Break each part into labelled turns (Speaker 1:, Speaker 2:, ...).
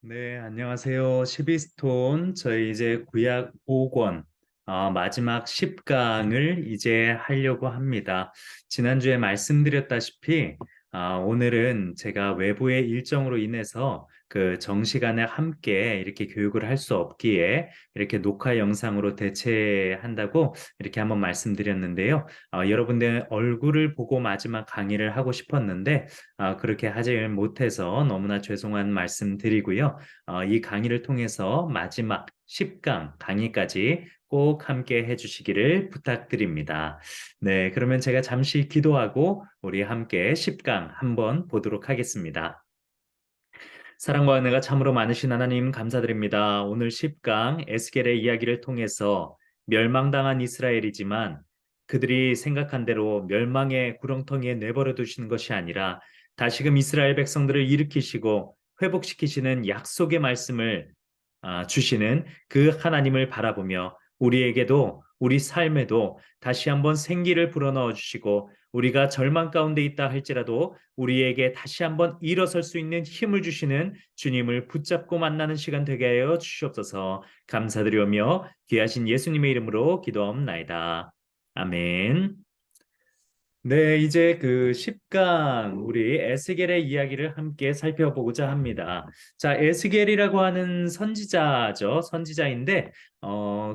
Speaker 1: 네, 안녕하세요. 시비스톤. 저희 이제 구약 5권, 마지막 10강을 이제 하려고 합니다. 지난주에 말씀드렸다시피, 오늘은 제가 외부의 일정으로 인해서 그 정시간에 함께 이렇게 교육을 할 수 없기에 이렇게 녹화 영상으로 대체한다고 이렇게 한번 말씀드렸는데요. 여러분들 얼굴을 보고 마지막 강의를 하고 싶었는데, 그렇게 하지 못해서 너무나 죄송한 말씀 드리고요. 이 강의를 통해서 마지막 10강 강의까지 꼭 함께 해주시기를 부탁드립니다. 네, 그러면 제가 잠시 기도하고 우리 함께 10강 한번 보도록 하겠습니다. 사랑과 은혜가 참으로 많으신 하나님 감사드립니다. 오늘 10강 에스겔의 이야기를 통해서 멸망당한 이스라엘이지만 그들이 생각한 대로 멸망의 구렁텅이에 내버려 두시는 것이 아니라 다시금 이스라엘 백성들을 일으키시고 회복시키시는 약속의 말씀을 주시는 그 하나님을 바라보며 우리에게도 우리 삶에도 다시 한번 생기를 불어넣어 주시고 우리가 절망 가운데 있다 할지라도 우리에게 다시 한번 일어설 수 있는 힘을 주시는 주님을 붙잡고 만나는 시간 되게 하여 주시옵소서. 감사드리오며 귀하신 예수님의 이름으로 기도하옵나이다. 아멘. 네, 이제 그 10강 우리 에스겔의 이야기를 함께 살펴보고자 합니다. 자, 에스겔이라고 하는 선지자죠. 선지자인데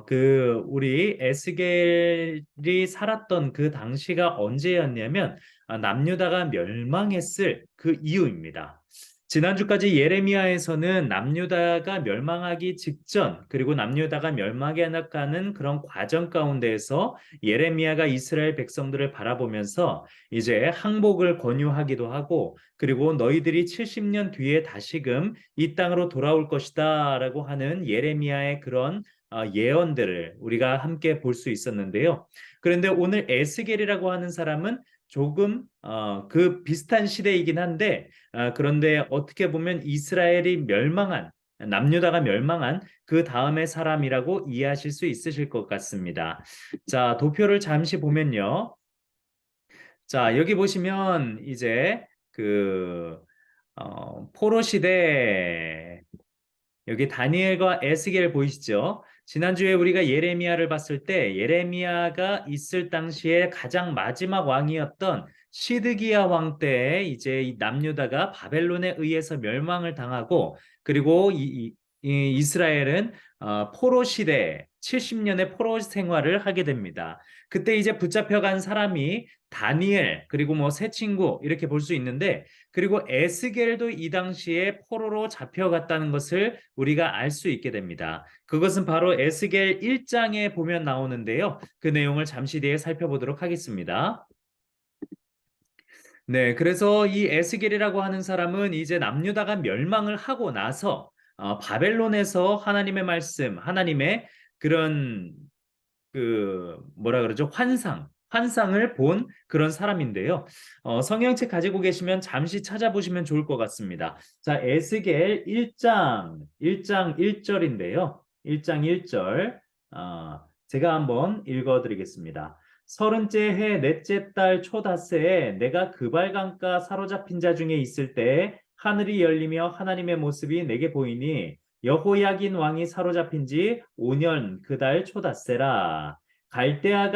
Speaker 1: 그 우리 에스겔이 살았던 그 당시가 언제였냐면 남유다가 멸망했을 그 이후입니다. 지난주까지 예레미야에서는 남유다가 멸망하기 직전 그리고 남유다가 멸망해 나가는 그런 과정 가운데에서 예레미야가 이스라엘 백성들을 바라보면서 이제 항복을 권유하기도 하고 그리고 너희들이 70년 뒤에 다시금 이 땅으로 돌아올 것이다라고 하는 예레미야의 그런 예언들을 우리가 함께 볼 수 있었는데요. 그런데 오늘 에스겔이라고 하는 사람은 조금 그 비슷한 시대이긴 한데 그런데 어떻게 보면 이스라엘이 멸망한 남유다가 멸망한 그 다음의 사람이라고 이해하실 수 있으실 것 같습니다. 자, 도표를 잠시 보면요. 자, 여기 보시면 이제 그 포로 시대 여기 다니엘과 에스겔 보이시죠? 지난주에 우리가 예레미야를 봤을 때 예레미야가 있을 당시에 가장 마지막 왕이었던 시드기야 왕 때에 이제 이 남유다가 바벨론에 의해서 멸망을 당하고 그리고 이 이스라엘은 포로 시대 70년의 포로 생활을 하게 됩니다. 그때 이제 붙잡혀간 사람이 다니엘 그리고 뭐 세 친구 이렇게 볼 수 있는데 그리고 에스겔도 이 당시에 포로로 잡혀갔다는 것을 우리가 알 수 있게 됩니다. 그것은 바로 에스겔 1장에 보면 나오는데요. 그 내용을 잠시 뒤에 살펴보도록 하겠습니다. 네, 그래서 이 에스겔이라고 하는 사람은 이제 남유다가 멸망을 하고 나서 바벨론에서 하나님의 말씀, 하나님의 그런 그 뭐라 그러죠? 환상을 본 그런 사람인데요. 성경책 가지고 계시면 잠시 찾아보시면 좋을 것 같습니다. 자, 에스겔 1장 1절인데요. 1장 1절. 제가 한번 읽어 드리겠습니다. 서른째 해 넷째 달 초닷새에 내가 그발강가 사로잡힌 자 중에 있을 때 하늘이 열리며 하나님의 모습이 내게 보이니 여호야긴 왕이 사로잡힌 지 5년 그 달 초닷새라. 갈대아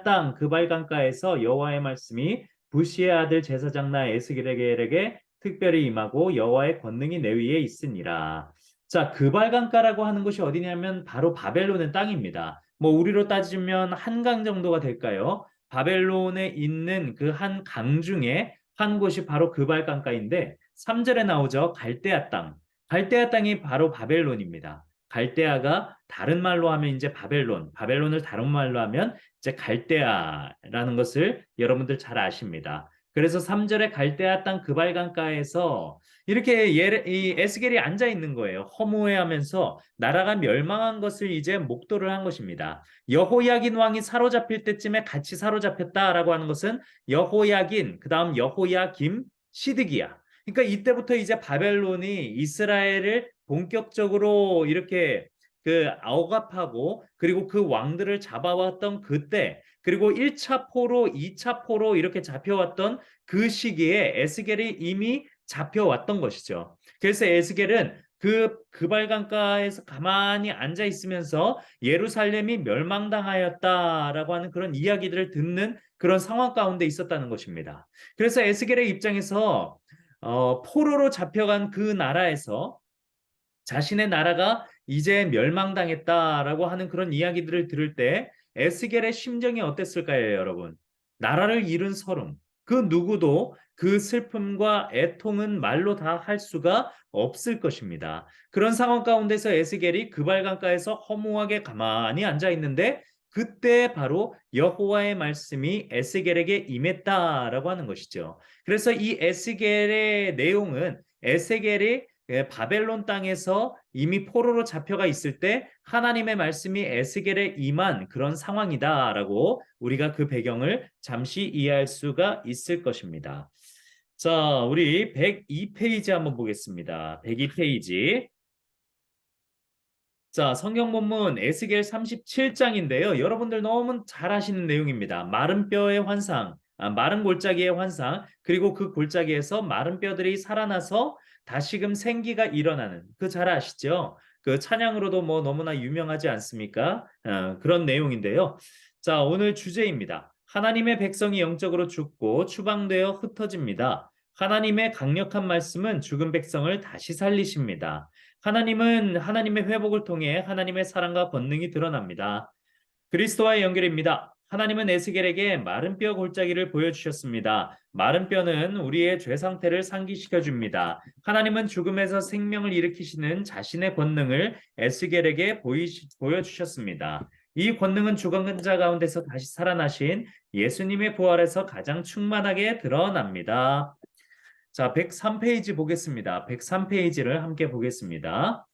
Speaker 1: 땅 그발강가에서 여호와의 말씀이 부시의 아들 제사장 에스겔에게 특별히 임하고 여호와의 권능이 내 위에 있으니라. 자, 그발강가라고 하는 곳이 어디냐면 바로 바벨론의 땅입니다. 뭐 우리로 따지면 한강 정도가 될까요? 바벨론에 있는 그 한 강 중에 한 곳이 바로 그발강가인데 3절에 나오죠. 갈대아 땅. 갈대아 땅이 바로 바벨론입니다. 갈대아가 다른 말로 하면 이제 바벨론, 바벨론을 다른 말로 하면 이제 갈대아라는 것을 여러분들 잘 아십니다. 그래서 3절에 갈대아 땅 그발강가에서 이렇게 이 에스겔이 앉아 있는 거예요. 허무해하면서 나라가 멸망한 것을 이제 목도를 한 것입니다. 여호야긴 왕이 사로잡힐 때쯤에 같이 사로잡혔다라고 하는 것은 여호야긴, 그다음 여호야김, 시드기야. 그러니까 이때부터 이제 바벨론이 이스라엘을 본격적으로 이렇게 그 억압하고 그리고 그 왕들을 잡아왔던 그때 그리고 1차 포로, 2차 포로 이렇게 잡혀왔던 그 시기에 에스겔이 이미 잡혀왔던 것이죠. 그래서 에스겔은 그 그발강가에서 가만히 앉아 있으면서 예루살렘이 멸망당하였다라고 하는 그런 이야기들을 듣는 그런 상황 가운데 있었다는 것입니다. 그래서 에스겔의 입장에서 포로로 잡혀간 그 나라에서 자신의 나라가 이제 멸망당했다라고 하는 그런 이야기들을 들을 때 에스겔의 심정이 어땠을까요, 여러분? 나라를 잃은 서름. 그 누구도 그 슬픔과 애통은 말로 다 할 수가 없을 것입니다. 그런 상황 가운데서 에스겔이 그발강가에서 허무하게 가만히 앉아 있는데 그때 바로 여호와의 말씀이 에스겔에게 임했다라고 하는 것이죠. 그래서 이 에스겔의 내용은 에스겔이 바벨론 땅에서 이미 포로로 잡혀가 있을 때 하나님의 말씀이 에스겔에 임한 그런 상황이다라고 우리가 그 배경을 잠시 이해할 수가 있을 것입니다. 자, 우리 102페이지 한번 보겠습니다. 102페이지. 자, 성경 본문 에스겔 37장인데요. 여러분들 너무 잘 아시는 내용입니다. 마른 뼈의 환상, 마른 골짜기의 환상, 그리고 그 골짜기에서 마른 뼈들이 살아나서 다시금 생기가 일어나는 그 잘 아시죠? 그 찬양으로도 뭐 너무나 유명하지 않습니까? 그런 내용인데요. 자, 오늘 주제입니다. 하나님의 백성이 영적으로 죽고 추방되어 흩어집니다. 하나님의 강력한 말씀은 죽은 백성을 다시 살리십니다. 하나님은 하나님의 회복을 통해 하나님의 사랑과 권능이 드러납니다. 그리스도와의 연결입니다. 하나님은 에스겔에게 마른 뼈 골짜기를 보여주셨습니다. 마른 뼈는 우리의 죄 상태를 상기시켜 줍니다. 하나님은 죽음에서 생명을 일으키시는 자신의 권능을 에스겔에게 보여주셨습니다. 이 권능은 죽은 자 가운데서 다시 살아나신 예수님의 부활에서 가장 충만하게 드러납니다. 자, 103페이지 보겠습니다. 103페이지를 함께 보겠습니다.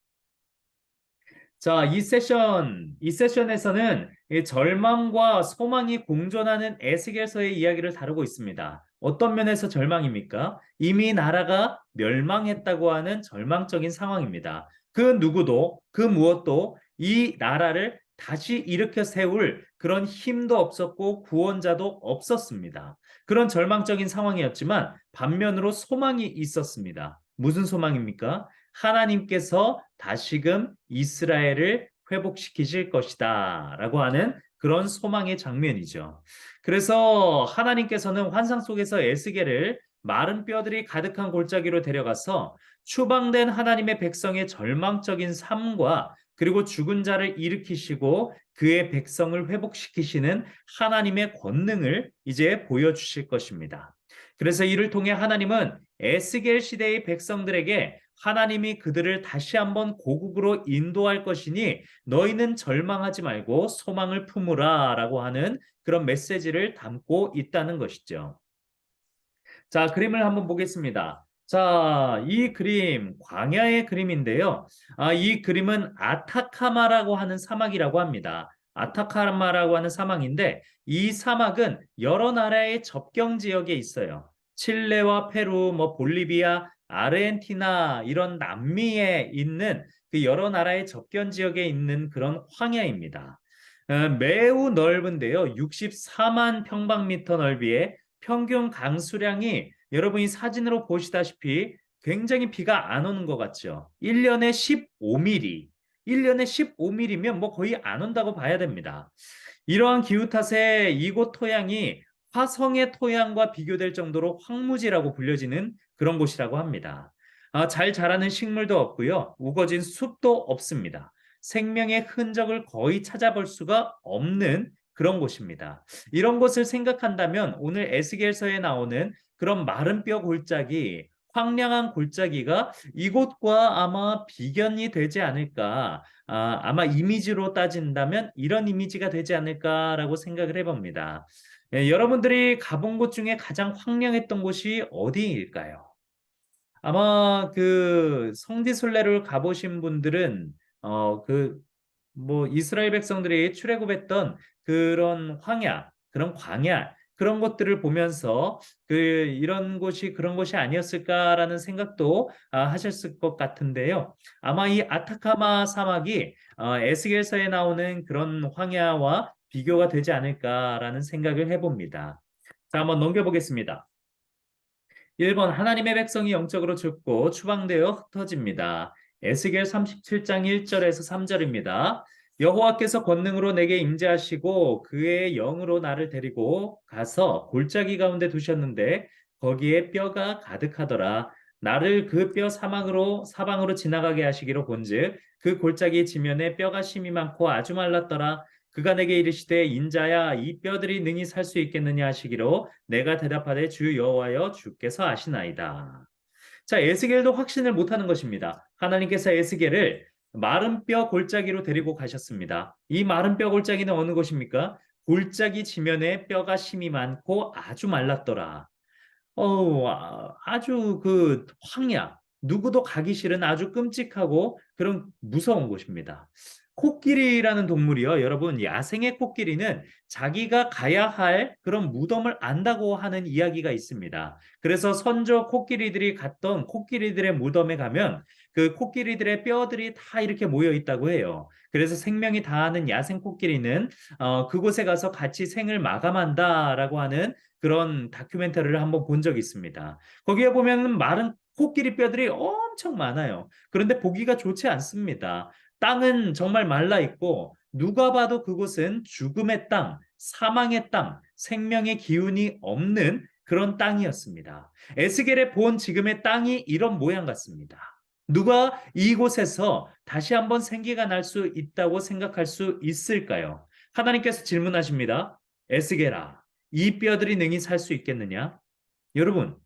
Speaker 1: 자, 이 세션에서는 이 절망과 소망이 공존하는 에스겔서의 이야기를 다루고 있습니다. 어떤 면에서 절망입니까? 이미 나라가 멸망했다고 하는 절망적인 상황입니다. 그 누구도, 그 무엇도 이 나라를 다시 일으켜 세울 그런 힘도 없었고 구원자도 없었습니다. 그런 절망적인 상황이었지만 반면으로 소망이 있었습니다. 무슨 소망입니까? 하나님께서 다시금 이스라엘을 회복시키실 것이다 라고 하는 그런 소망의 장면이죠. 그래서 하나님께서는 환상 속에서 에스겔을 마른 뼈들이 가득한 골짜기로 데려가서 추방된 하나님의 백성의 절망적인 삶과 그리고 죽은 자를 일으키시고 그의 백성을 회복시키시는 하나님의 권능을 이제 보여주실 것입니다. 그래서 이를 통해 하나님은 에스겔 시대의 백성들에게 하나님이 그들을 다시 한번 고국으로 인도할 것이니 너희는 절망하지 말고 소망을 품으라 라고 하는 그런 메시지를 담고 있다는 것이죠. 자, 그림을 한번 보겠습니다. 자, 이 그림, 광야의 그림인데요. 이 그림은 아타카마라고 하는 사막이라고 합니다. 아타카마라고 하는 사막인데, 이 사막은 여러 나라의 접경 지역에 있어요. 칠레와 페루, 뭐 볼리비아, 아르헨티나 이런 남미에 있는 그 여러 나라의 접경 지역에 있는 그런 황야입니다. 매우 넓은데요. 64만 평방미터 넓이에 평균 강수량이 여러분이 사진으로 보시다시피 굉장히 비가 안 오는 것 같죠. 1년에 15mm. 1년에 15mm면 뭐 거의 안 온다고 봐야 됩니다. 이러한 기후 탓에 이곳 토양이 화성의 토양과 비교될 정도로 황무지라고 불려지는 그런 곳이라고 합니다. 잘 자라는 식물도 없고요. 우거진 숲도 없습니다. 생명의 흔적을 거의 찾아볼 수가 없는 그런 곳입니다. 이런 것을 생각한다면 오늘 에스겔서에 나오는 그런 마른 뼈 골짜기, 황량한 골짜기가 이곳과 아마 비견이 되지 않을까. 아마 이미지로 따진다면 이런 이미지가 되지 않을까라고 생각을 해봅니다. 여러분들이 가본 곳 중에 가장 황량했던 곳이 어디일까요? 아마 그 성지순례를 가보신 분들은 그 뭐 이스라엘 백성들이 출애굽했던 그런 황야, 그런 광야, 그런 것들을 보면서 그 이런 곳이 그런 곳이 아니었을까라는 생각도 하셨을 것 같은데요. 아마 이 아타카마 사막이 에스겔서에 나오는 그런 황야와 비교가 되지 않을까라는 생각을 해봅니다. 자, 한번 넘겨보겠습니다. 1번 하나님의 백성이 영적으로 죽고 추방되어 흩어집니다. 에스겔 37장 1절에서 3절입니다. 여호와께서 권능으로 내게 임재하시고 그의 영으로 나를 데리고 가서 골짜기 가운데 두셨는데 거기에 뼈가 가득하더라. 나를 그 뼈 사방으로 지나가게 하시기로 본즉 그 골짜기 지면에 뼈가 심이 많고 아주 말랐더라. 그가 내게 이르시되 인자야 이 뼈들이 능히 살 수 있겠느냐 하시기로 내가 대답하되 주 여호와여 주께서 아시나이다. 자, 에스겔도 확신을 못하는 것입니다. 하나님께서 에스겔을 마른 뼈 골짜기로 데리고 가셨습니다. 이 마른 뼈 골짜기는 어느 곳입니까? 골짜기 지면에 뼈가 심이 많고 아주 말랐더라. 아주 그 황야, 누구도 가기 싫은 아주 끔찍하고 그런 무서운 곳입니다. 코끼리라는 동물이요. 여러분, 야생의 코끼리는 자기가 가야 할 그런 무덤을 안다고 하는 이야기가 있습니다. 그래서 선조 코끼리들이 갔던 코끼리들의 무덤에 가면 그 코끼리들의 뼈들이 다 이렇게 모여 있다고 해요. 그래서 생명이 다하는 야생 코끼리는 그곳에 가서 같이 생을 마감한다라고 하는 그런 다큐멘터리를 한번 본 적이 있습니다. 거기에 보면 마른 코끼리 뼈들이 엄청 많아요. 그런데 보기가 좋지 않습니다. 땅은 정말 말라 있고 누가 봐도 그곳은 죽음의 땅, 사망의 땅, 생명의 기운이 없는 그런 땅이었습니다. 에스겔의 본 지금의 땅이 이런 모양 같습니다. 누가 이곳에서 다시 한번 생기가 날 수 있다고 생각할 수 있을까요? 하나님께서 질문하십니다. 에스겔아, 이 뼈들이 능히 살 수 있겠느냐? 여러분,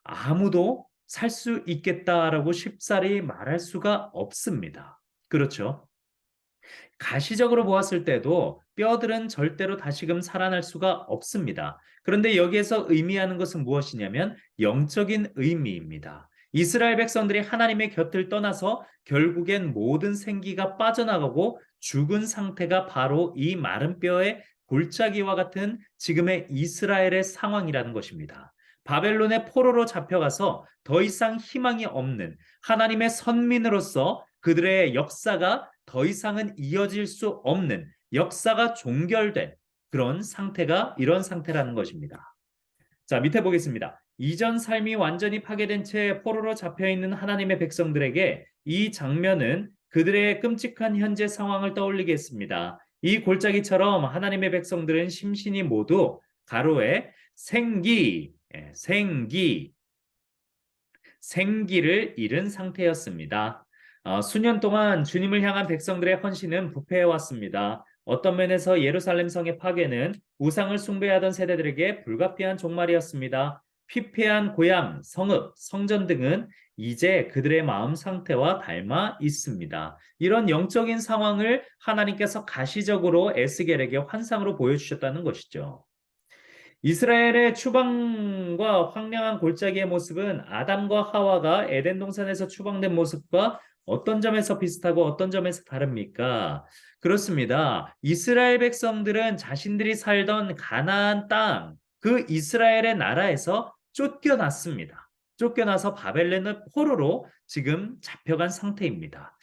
Speaker 1: 아무도 살 수 있겠다라고 쉽사리 말할 수가 없습니다. 그렇죠? 가시적으로 보았을 때도 뼈들은 절대로 다시금 살아날 수가 없습니다. 그런데 여기에서 의미하는 것은 무엇이냐면 영적인 의미입니다. 이스라엘 백성들이 하나님의 곁을 떠나서 결국엔 모든 생기가 빠져나가고 죽은 상태가 바로 이 마른 뼈의 골짜기와 같은 지금의 이스라엘의 상황이라는 것입니다. 바벨론의 포로로 잡혀가서 더 이상 희망이 없는 하나님의 선민으로서 그들의 역사가 더 이상은 이어질 수 없는 역사가 종결된 그런 상태가 이런 상태라는 것입니다. 자, 밑에 보겠습니다. 이전 삶이 완전히 파괴된 채 포로로 잡혀 있는 하나님의 백성들에게 이 장면은 그들의 끔찍한 현재 상황을 떠올리게 했습니다. 이 골짜기처럼 하나님의 백성들은 심신이 모두 가로에 생기를 잃은 상태였습니다. 수년 동안 주님을 향한 백성들의 헌신은 부패해 왔습니다. 어떤 면에서 예루살렘 성의 파괴는 우상을 숭배하던 세대들에게 불가피한 종말이었습니다. 피폐한 고향, 성읍, 성전 등은 이제 그들의 마음 상태와 닮아 있습니다. 이런 영적인 상황을 하나님께서 가시적으로 에스겔에게 환상으로 보여주셨다는 것이죠. 이스라엘의 추방과 황량한 골짜기의 모습은 아담과 하와가 에덴 동산에서 추방된 모습과 어떤 점에서 비슷하고 어떤 점에서 다릅니까? 그렇습니다. 이스라엘 백성들은 자신들이 살던 가나안 땅, 그 이스라엘의 나라에서 쫓겨났습니다. 쫓겨나서 바벨론의 포로로 지금 잡혀간 상태입니다.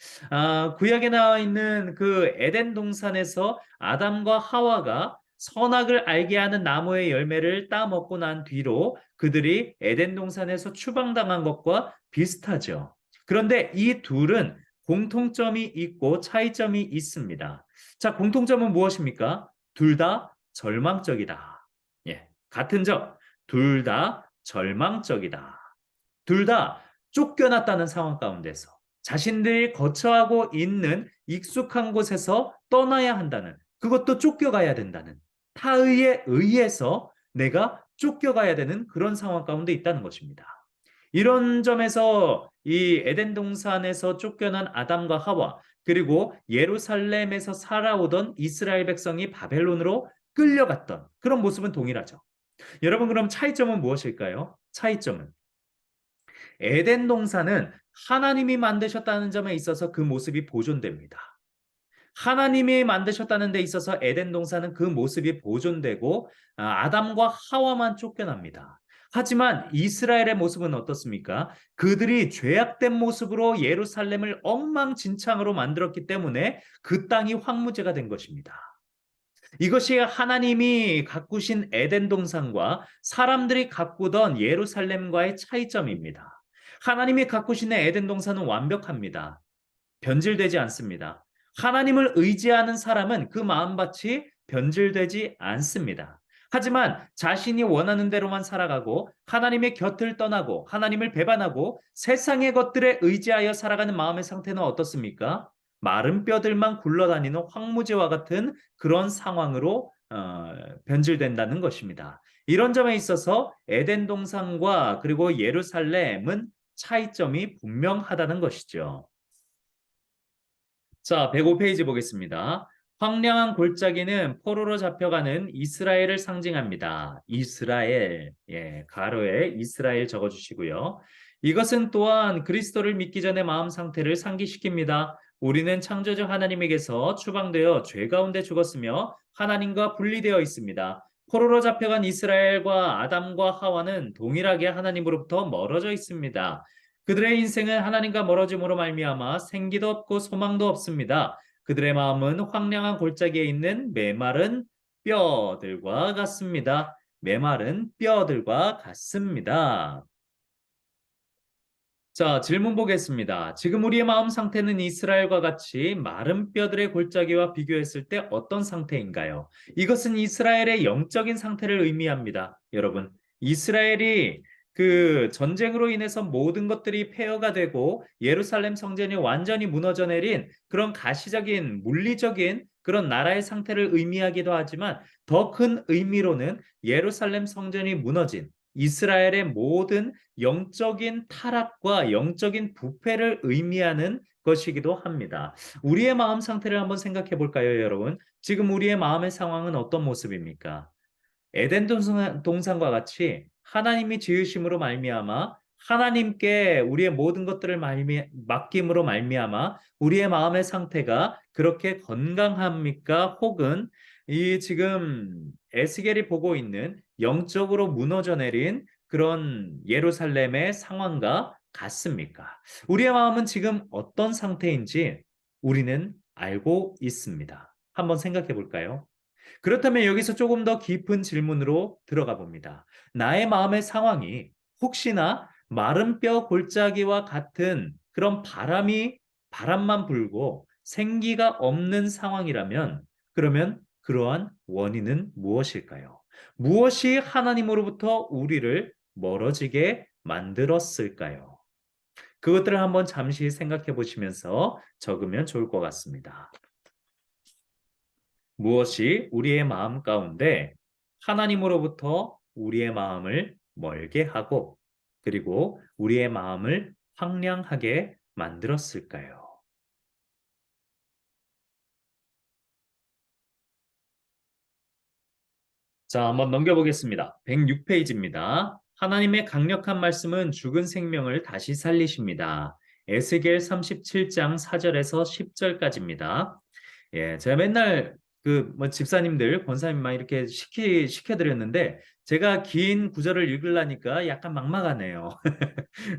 Speaker 1: 구약에 나와 있는 그 에덴 동산에서 아담과 하와가 선악을 알게 하는 나무의 열매를 따먹고 난 뒤로 그들이 에덴 동산에서 추방당한 것과 비슷하죠. 그런데 이 둘은 공통점이 있고 차이점이 있습니다. 자, 공통점은 무엇입니까? 둘 다 절망적이다. 예, 같은 점, 둘 다 절망적이다. 둘 다 쫓겨났다는 상황 가운데서 자신들이 거처하고 있는 익숙한 곳에서 떠나야 한다는, 그것도 쫓겨가야 된다는, 타의에 의해서 내가 쫓겨가야 되는 그런 상황 가운데 있다는 것입니다. 이런 점에서 이 에덴 동산에서 쫓겨난 아담과 하와, 그리고 예루살렘에서 살아오던 이스라엘 백성이 바벨론으로 끌려갔던 그런 모습은 동일하죠. 여러분, 그럼 차이점은 무엇일까요? 차이점은 에덴 동산은 하나님이 만드셨다는 점에 있어서 그 모습이 보존됩니다. 하나님이 만드셨다는 데 있어서 에덴 동산은 그 모습이 보존되고 아담과 하와만 쫓겨납니다. 하지만 이스라엘의 모습은 어떻습니까? 그들이 죄악된 모습으로 예루살렘을 엉망진창으로 만들었기 때문에 그 땅이 황무지가 된 것입니다. 이것이 하나님이 가꾸신 에덴 동산과 사람들이 가꾸던 예루살렘과의 차이점입니다. 하나님이 가꾸신 에덴 동산은 완벽합니다. 변질되지 않습니다. 하나님을 의지하는 사람은 그 마음밭이 변질되지 않습니다. 하지만 자신이 원하는 대로만 살아가고 하나님의 곁을 떠나고 하나님을 배반하고 세상의 것들에 의지하여 살아가는 마음의 상태는 어떻습니까? 마른 뼈들만 굴러다니는 황무지와 같은 그런 상황으로 변질된다는 것입니다. 이런 점에 있어서 에덴 동산과 그리고 예루살렘은 차이점이 분명하다는 것이죠. 자, 105페이지 보겠습니다. 황량한 골짜기는 포로로 잡혀가는 이스라엘을 상징합니다. 이스라엘, 예, 가로에 이스라엘 적어주시고요. 이것은 또한 그리스도를 믿기 전의 마음 상태를 상기시킵니다. 우리는 창조주 하나님에게서 추방되어 죄 가운데 죽었으며 하나님과 분리되어 있습니다. 포로로 잡혀간 이스라엘과 아담과 하와는 동일하게 하나님으로부터 멀어져 있습니다. 그들의 인생은 하나님과 멀어짐으로 말미암아 생기도 없고 소망도 없습니다. 그들의 마음은 황량한 골짜기에 있는 메마른 뼈들과 같습니다. 메마른 뼈들과 같습니다. 자, 질문 보겠습니다. 지금 우리의 마음 상태는 이스라엘과 같이 마른 뼈들의 골짜기와 비교했을 때 어떤 상태인가요? 이것은 이스라엘의 영적인 상태를 의미합니다. 여러분, 이스라엘이 그 전쟁으로 인해서 모든 것들이 폐허가 되고 예루살렘 성전이 완전히 무너져 내린 그런 가시적인 물리적인 그런 나라의 상태를 의미하기도 하지만 더 큰 의미로는 예루살렘 성전이 무너진 이스라엘의 모든 영적인 타락과 영적인 부패를 의미하는 것이기도 합니다. 우리의 마음 상태를 한번 생각해 볼까요, 여러분? 지금 우리의 마음의 상황은 어떤 모습입니까? 에덴 동산과 같이 하나님이 지으심으로 말미암아 하나님께 우리의 모든 것들을 맡김으로 말미암아 우리의 마음의 상태가 그렇게 건강합니까? 혹은 이 지금 에스겔이 보고 있는 영적으로 무너져 내린 그런 예루살렘의 상황과 같습니까? 우리의 마음은 지금 어떤 상태인지 우리는 알고 있습니다. 한번 생각해 볼까요? 그렇다면 여기서 조금 더 깊은 질문으로 들어가 봅니다. 나의 마음의 상황이 혹시나 마른 뼈 골짜기와 같은 그런 바람만 불고 생기가 없는 상황이라면 그러면 그러한 원인은 무엇일까요? 무엇이 하나님으로부터 우리를 멀어지게 만들었을까요? 그것들을 한번 잠시 생각해 보시면서 적으면 좋을 것 같습니다. 무엇이 우리의 마음 가운데 하나님으로부터 우리의 마음을 멀게 하고 그리고 우리의 마음을 황량하게 만들었을까요? 자, 한번 넘겨보겠습니다. 106페이지입니다. 하나님의 강력한 말씀은 죽은 생명을 다시 살리십니다. 에스겔 37장 4절에서 10절까지입니다. 예, 제가 맨날 그 뭐 집사님들, 권사님 막 이렇게 시켜드렸는데 제가 긴 구절을 읽으려니까 약간 막막하네요.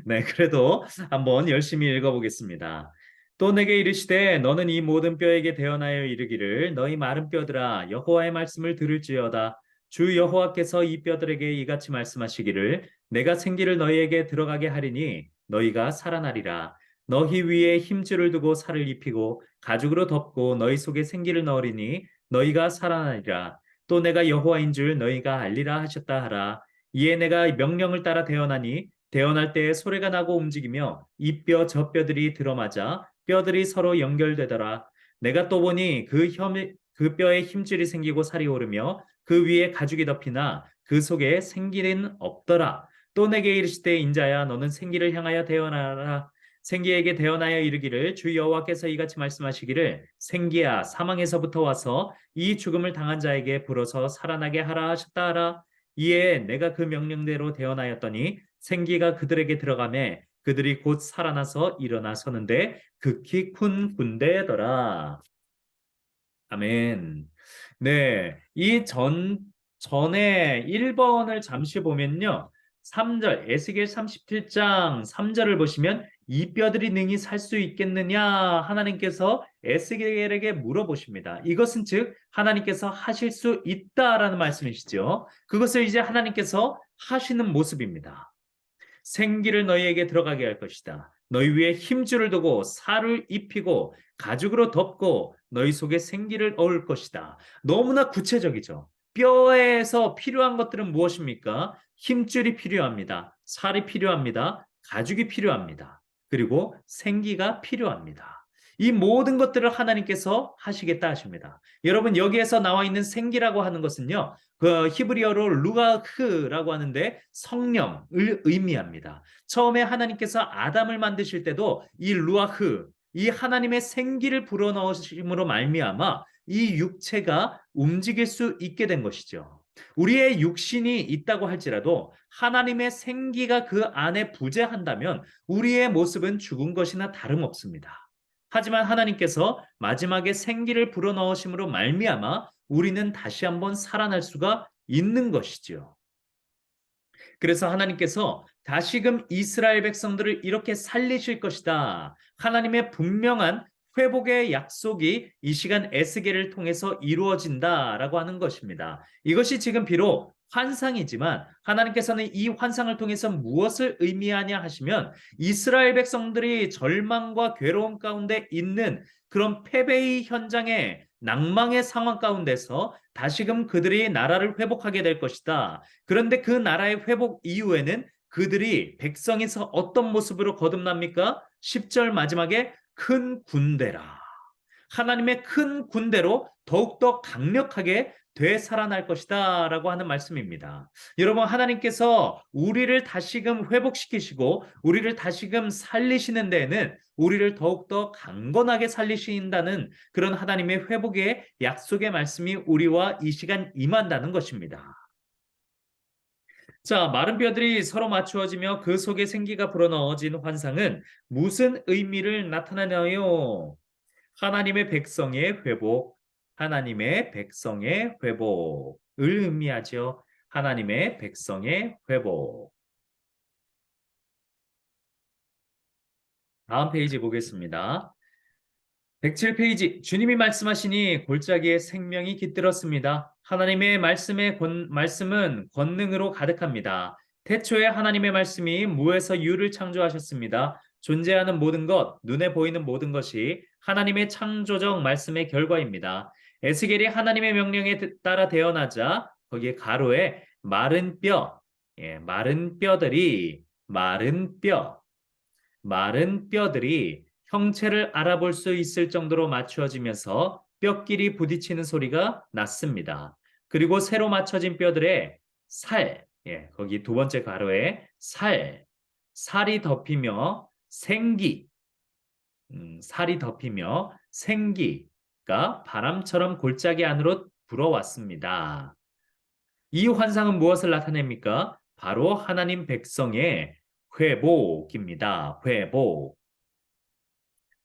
Speaker 1: 네, 그래도 한번 열심히 읽어보겠습니다. 또 내게 이르시되 너는 이 모든 뼈에게 대언하여 이르기를 너희 마른 뼈들아 여호와의 말씀을 들을지어다. 주 여호와께서 이 뼈들에게 이같이 말씀하시기를 내가 생기를 너희에게 들어가게 하리니 너희가 살아나리라. 너희 위에 힘줄을 두고 살을 입히고 가죽으로 덮고 너희 속에 생기를 넣으리니 너희가 살아나리라. 또 내가 여호와인 줄 너희가 알리라 하셨다 하라. 이에 내가 명령을 따라 대언하니 대언할 때에 소리가 나고 움직이며 이 뼈 저 뼈들이 들어맞아 뼈들이 서로 연결되더라. 내가 또 보니 그 뼈에 힘줄이 생기고 살이 오르며 그 위에 가죽이 덮이나 그 속에 생기는 없더라. 또 내게 이르시되 인자야 너는 생기를 향하여 대언하라. 생기에게 대언하여 이르기를 주 여호와께서 이같이 말씀하시기를 생기야 사망에서부터 와서 이 죽음을 당한 자에게 불어서 살아나게 하라 하셨다 하라. 이에 내가 그 명령대로 대언하였더니 생기가 그들에게 들어가매 그들이 곧 살아나서 일어나 서는데 극히 큰 군대더라. 아멘. 네. 전에 1번을 잠시 보면요. 3절, 에스겔 37장 3절을 보시면 이 뼈들이 능히 살 수 있겠느냐? 하나님께서 에스겔에게 물어보십니다. 이것은 즉 하나님께서 하실 수 있다라는 말씀이시죠. 그것을 이제 하나님께서 하시는 모습입니다. 생기를 너희에게 들어가게 할 것이다. 너희 위에 힘줄을 두고 살을 입히고 가죽으로 덮고 너희 속에 생기를 얻을 것이다. 너무나 구체적이죠. 뼈에서 필요한 것들은 무엇입니까? 힘줄이 필요합니다. 살이 필요합니다. 가죽이 필요합니다. 그리고 생기가 필요합니다. 이 모든 것들을 하나님께서 하시겠다 하십니다. 여러분 여기에서 나와 있는 생기라고 하는 것은요. 그 히브리어로 루아흐라고 하는데 성령을 의미합니다. 처음에 하나님께서 아담을 만드실 때도 이 루아흐, 이 하나님의 생기를 불어넣으심으로 말미암아 이 육체가 움직일 수 있게 된 것이죠. 우리의 육신이 있다고 할지라도 하나님의 생기가 그 안에 부재한다면 우리의 모습은 죽은 것이나 다름없습니다. 하지만 하나님께서 마지막에 생기를 불어넣으심으로 말미암아 우리는 다시 한번 살아날 수가 있는 것이죠. 그래서 하나님께서 다시금 이스라엘 백성들을 이렇게 살리실 것이다. 하나님의 분명한 회복의 약속이 이 시간 에스겔을 통해서 이루어진다라고 하는 것입니다. 이것이 지금 비록 환상이지만 하나님께서는 이 환상을 통해서 무엇을 의미하냐 하시면 이스라엘 백성들이 절망과 괴로움 가운데 있는 그런 패배의 현장에 낭망의 상황 가운데서 다시금 그들이 나라를 회복하게 될 것이다. 그런데 그 나라의 회복 이후에는 그들이 백성에서 어떤 모습으로 거듭납니까? 10절 마지막에 큰 군대라. 하나님의 큰 군대로 더욱더 강력하게 되살아날 것이다 라고 하는 말씀입니다. 여러분 하나님께서 우리를 다시금 회복시키시고 우리를 다시금 살리시는 데에는 우리를 더욱더 강건하게 살리신다는 그런 하나님의 회복의 약속의 말씀이 우리와 이 시간 임한다는 것입니다. 자, 마른 뼈들이 서로 맞추어지며 그 속에 생기가 불어넣어진 환상은 무슨 의미를 나타내나요? 하나님의 백성의 회복, 하나님의 백성의 회복을 의미하죠. 하나님의 백성의 회복. 다음 페이지 보겠습니다. 107페이지 주님이 말씀하시니 골짜기에 생명이 깃들었습니다. 하나님의 말씀은 권능으로 가득합니다. 태초에 하나님의 말씀이 무에서 유를 창조하셨습니다. 존재하는 모든 것, 눈에 보이는 모든 것이 하나님의 창조적 말씀의 결과입니다. 에스겔이 하나님의 명령에 따라 태어나자 거기에 가로에 마른 뼈, 마른 뼈들이 형체를 알아볼 수 있을 정도로 맞추어지면서 뼈끼리 부딪히는 소리가 났습니다. 그리고 새로 맞춰진 뼈들의 거기 두 번째 가로에 살이 덮이며 살이 덮이며 생기가 바람처럼 골짜기 안으로 불어왔습니다. 이 환상은 무엇을 나타냅니까? 바로 하나님 백성의 회복입니다. 회복.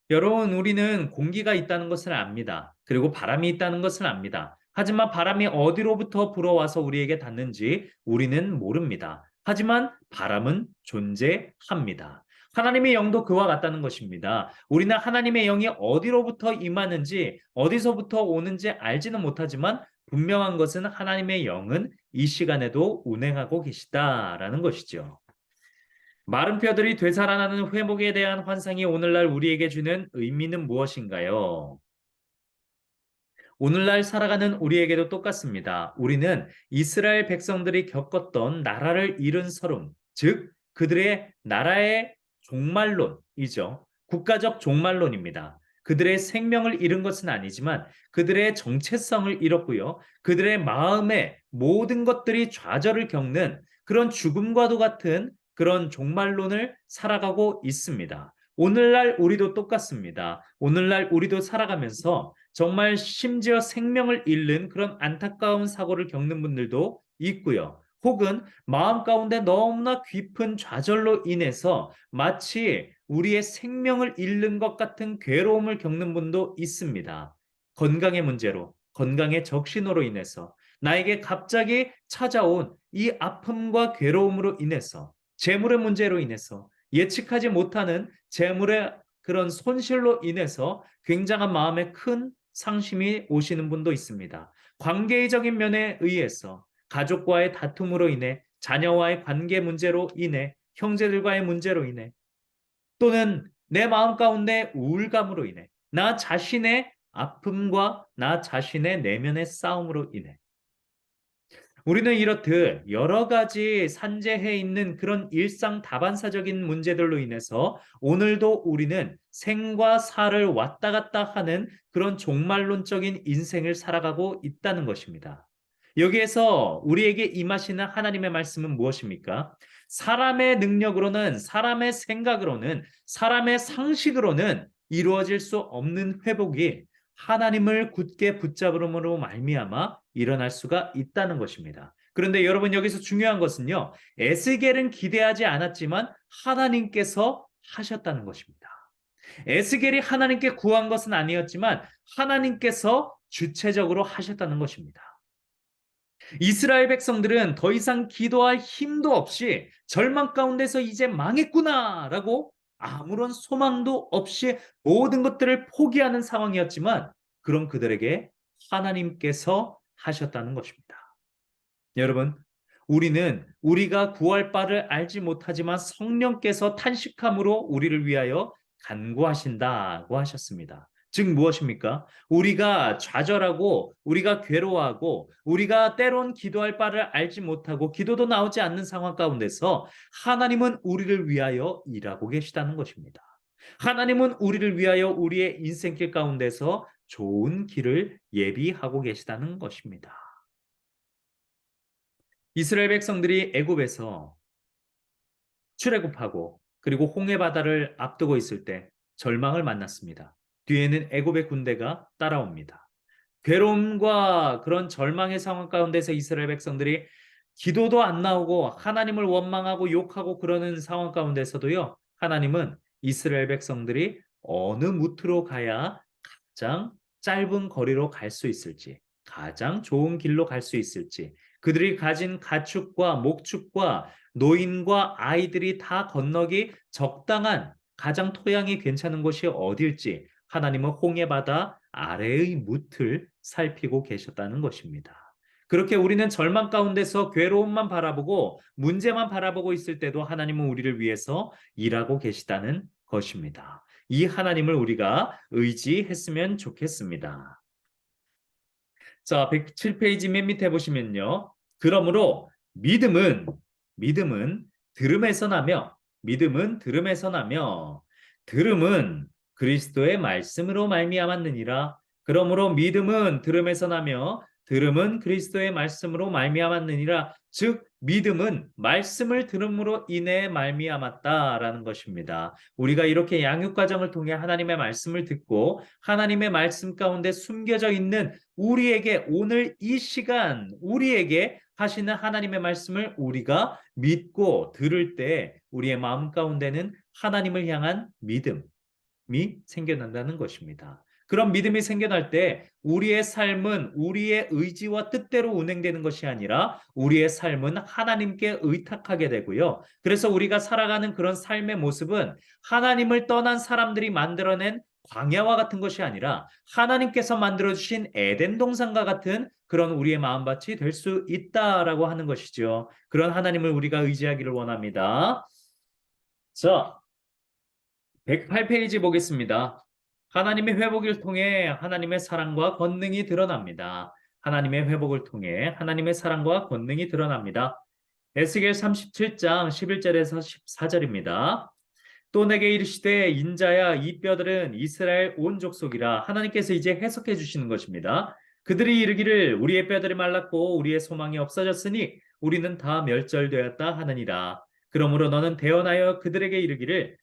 Speaker 1: 여러분, 우리는 공기가 있다는 것을 압니다. 그리고 바람이 있다는 것을 압니다. 하지만 바람이 어디로부터 불어와서 우리에게 닿는지 우리는 모릅니다. 하지만 바람은 존재합니다. 하나님의 영도 그와 같다는 것입니다. 우리는 하나님의 영이 어디로부터 임하는지, 어디서부터 오는지 알지는 못하지만 분명한 것은 하나님의 영은 이 시간에도 운행하고 계시다라는 것이죠. 마른 뼈들이 되살아나는 회복에 대한 환상이 오늘날 우리에게 주는 의미는 무엇인가요? 오늘날 살아가는 우리에게도 똑같습니다. 우리는 이스라엘 백성들이 겪었던 나라를 잃은 서름, 즉 그들의 나라의 종말론이죠. 국가적 종말론입니다. 그들의 생명을 잃은 것은 아니지만 그들의 정체성을 잃었고요. 그들의 마음의 모든 것들이 좌절을 겪는 그런 죽음과도 같은 그런 종말론을 살아가고 있습니다. 오늘날 우리도 똑같습니다. 오늘날 우리도 살아가면서 정말 심지어 생명을 잃는 그런 안타까운 사고를 겪는 분들도 있고요. 혹은 마음 가운데 너무나 깊은 좌절로 인해서 마치 우리의 생명을 잃는 것 같은 괴로움을 겪는 분도 있습니다. 건강의 문제로, 건강의 적신호로 인해서 나에게 갑자기 찾아온 이 아픔과 괴로움으로 인해서 재물의 문제로 인해서 예측하지 못하는 재물의 그런 손실로 인해서 굉장한 마음에 큰 상심이 오시는 분도 있습니다. 관계적인 면에 의해서 가족과의 다툼으로 인해 자녀와의 관계 문제로 인해 형제들과의 문제로 인해 또는 내 마음 가운데 우울감으로 인해 나 자신의 아픔과 나 자신의 내면의 싸움으로 인해 우리는 이렇듯 여러 가지 산재해 있는 그런 일상 다반사적인 문제들로 인해서 오늘도 우리는 생과 사를 왔다 갔다 하는 그런 종말론적인 인생을 살아가고 있다는 것입니다. 여기에서 우리에게 임하시는 하나님의 말씀은 무엇입니까? 사람의 능력으로는, 사람의 생각으로는, 사람의 상식으로는 이루어질 수 없는 회복이 하나님을 굳게 붙잡음으로 말미암아 일어날 수가 있다는 것입니다. 그런데 여러분 여기서 중요한 것은요. 에스겔은 기대하지 않았지만 하나님께서 하셨다는 것입니다. 에스겔이 하나님께 구한 것은 아니었지만 하나님께서 주체적으로 하셨다는 것입니다. 이스라엘 백성들은 더 이상 기도할 힘도 없이 절망 가운데서 이제 망했구나라고 아무런 소망도 없이 모든 것들을 포기하는 상황이었지만 그런 그들에게 하나님께서 하셨다는 것입니다. 여러분, 우리는 우리가 구할 바를 알지 못하지만 성령께서 탄식함으로 우리를 위하여 간구하신다고 하셨습니다. 즉 무엇입니까? 우리가 좌절하고 우리가 괴로워하고 우리가 때론 기도할 바를 알지 못하고 기도도 나오지 않는 상황 가운데서 하나님은 우리를 위하여 일하고 계시다는 것입니다. 하나님은 우리를 위하여 우리의 인생길 가운데서 좋은 길을 예비하고 계시다는 것입니다. 이스라엘 백성들이 애굽에서 출애굽하고 그리고 홍해 바다를 앞두고 있을 때 절망을 만났습니다. 뒤에는 애굽의 군대가 따라옵니다. 괴로움과 그런 절망의 상황 가운데서 이스라엘 백성들이 기도도 안 나오고 하나님을 원망하고 욕하고 그러는 상황 가운데서도요. 하나님은 이스라엘 백성들이 어느 무트로 가야 가장 짧은 거리로 갈 수 있을지, 가장 좋은 길로 갈 수 있을지, 그들이 가진 가축과 목축과 노인과 아이들이 다 건너기 적당한 가장 토양이 괜찮은 곳이 어딜지 하나님은 홍해 바다 아래의 무트를 살피고 계셨다는 것입니다. 그렇게 우리는 절망 가운데서 괴로움만 바라보고 문제만 바라보고 있을 때도 하나님은 우리를 위해서 일하고 계시다는 것입니다. 이 하나님을 우리가 의지했으면 좋겠습니다. 자, 107페이지 맨 밑에 보시면요. 그러므로 믿음은 들음에서 나며 믿음은 들음에서 나며 들음은 그리스도의 말씀으로 말미암았느니라. 그러므로 믿음은 들음에서 나며 들음은 그리스도의 말씀으로 말미암았느니라. 즉 믿음은 말씀을 들음으로 인해 말미암았다라는 것입니다. 우리가 이렇게 양육 과정을 통해 하나님의 말씀을 듣고 하나님의 말씀 가운데 숨겨져 있는 우리에게 오늘 이 시간 우리에게 하시는 하나님의 말씀을 우리가 믿고 들을 때 우리의 마음 가운데는 하나님을 향한 믿음이 생겨난다는 것입니다. 그런 믿음이 생겨날 때 우리의 삶은 우리의 의지와 뜻대로 운행되는 것이 아니라 우리의 삶은 하나님께 의탁하게 되고요. 그래서 우리가 살아가는 그런 삶의 모습은 하나님을 떠난 사람들이 만들어낸 광야와 같은 것이 아니라 하나님께서 만들어주신 에덴 동산과 같은 그런 우리의 마음밭이 될 수 있다라고 하는 것이죠. 그런 하나님을 우리가 의지하기를 원합니다. 자, 108페이지 보겠습니다. 하나님의 회복을 통해 하나님의 사랑과 권능이 드러납니다. 하나님의 회복을 통해 하나님의 사랑과 권능이 드러납니다. 에스겔 37장 11절에서 14절입니다. 또 내게 이르시되 인자야 이 뼈들은 이스라엘 온 족속이라. 하나님께서 이제 해석해 주시는 것입니다. 그들이 이르기를 우리의 뼈들이 말랐고 우리의 소망이 없어졌으니 우리는 다 멸절되었다 하느니라. 그러므로 너는 대언하여 그들에게 이르기를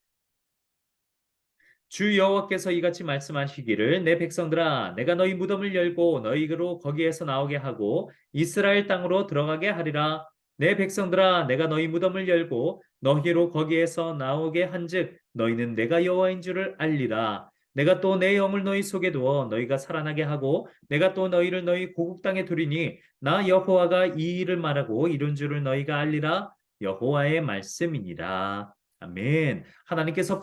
Speaker 1: 주 여호와께서 이같이 말씀하시기를 내 백성들아 내가 너희 무덤을 열고 너희로 거기에서 나오게 하고 이스라엘 땅으로 들어가게 하리라. 내 백성들아 내가 너희 무덤을 열고 너희로 거기에서 나오게 한즉 너희는 내가 여호와인 줄을 알리라. 내가 또 내 영을 너희 속에 두어 너희가 살아나게 하고 내가 또 너희를 너희 고국 땅에 두리니 나 여호와가 이 일을 말하고 이룬 줄을 너희가 알리라. 여호와의 말씀이니라. 아멘. 하나님께서